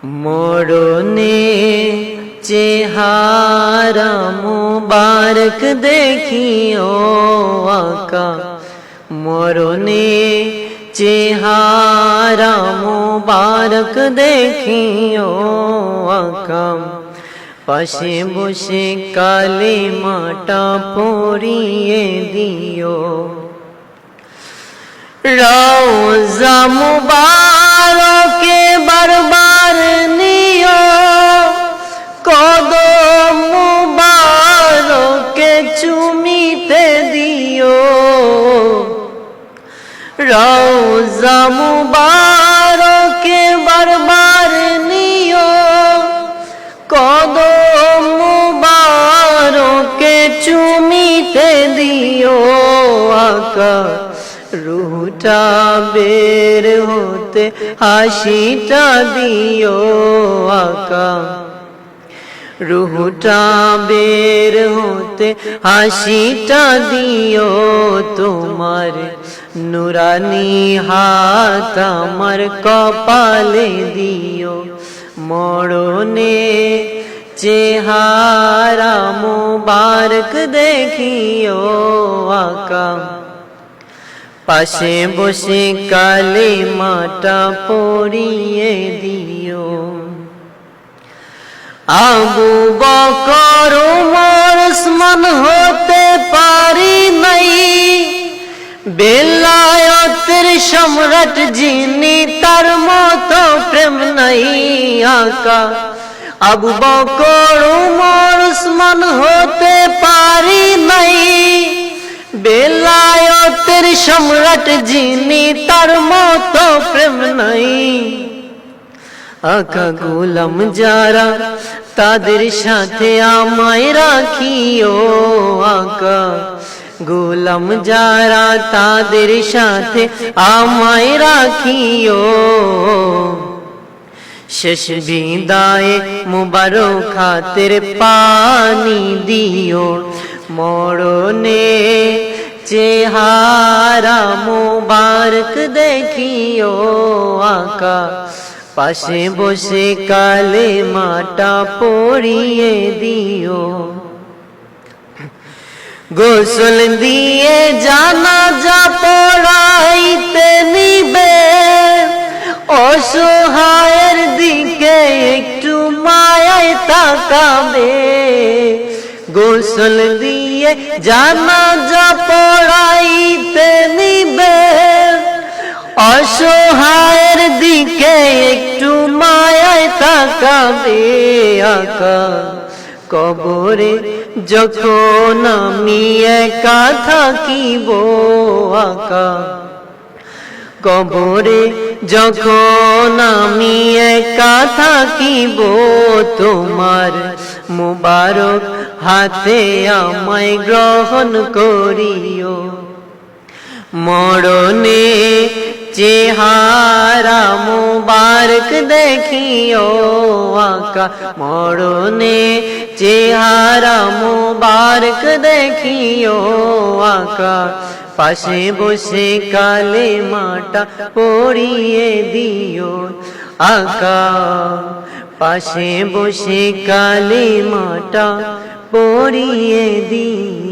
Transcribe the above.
মরণে চেহারা মুবারক দেখিও আকা, মরণে চেহারা মুবারক দেখিও আকা, পাশে বসে কালিমাটা পড়িয়ে দিও। রওজা মুবারকে বারবার নিও, কদম মুবারকে চুমিতে দিও। রওজা মুবারকে বারবার নিও, কদম মুবারকে চুমিতে দিও আকা, রুহটা বের হতে হাসিটা দিও আকা, রুহটা বের হতে হাসিটা দিও। তোমার নুরানি হাত আমার কপালে দিও, মরণে চেহারা মুবারক দেখিও আকা, পাশে বসে কালিমাটা পড়িয়ে দিও। আবু বকর ওমর ওসমান হতে পারি নাই, বেলায়েতের সম্রাট যিনি তার মতো প্রেম নাই আকা। আবু বকর ওমর ওসমান হতে পারি নাই, বেলায়েতের সম্রাট যিনি তার মতো প্রেম নাই আকা। গোলাম যারা তাদের সাথে আমায় রাখিও আকা, গোলাম যারা তাদের সাথে আমায় রাখিও। শেষ বিদায়ে মুবারক হাতের পানি দিও, মরণে চেহারা মুবারক দেখিও আকা, পাশে বসে কালিমাটা পড়িয়ে দিও। গোসল দিয়ে জানাজা পড়াইতে নিবে, অসহায়ের দিকে একটু মায়ায় তাকাবে। গোসল দিয়ে জানাজা পড়াইতে নিবে, অসহায়ের দিকে একটু মায়ায় তাকাবে আকা। কবরে যখন আমি একা থাকিব আকা, কবরে যখন আমি একা থাকিব, তোমার মুবারক হাতে আমায় গ্রহণ করিও। মরণে চেহারা মুবারক দেখিও আকা, মরণে চেহারা মুবারক দেখিও আকা, পাশে বসে কালিমাটা পড়িয়ে দিও আকা, পাশে বসে কালিমাটা পড়িয়ে দিও।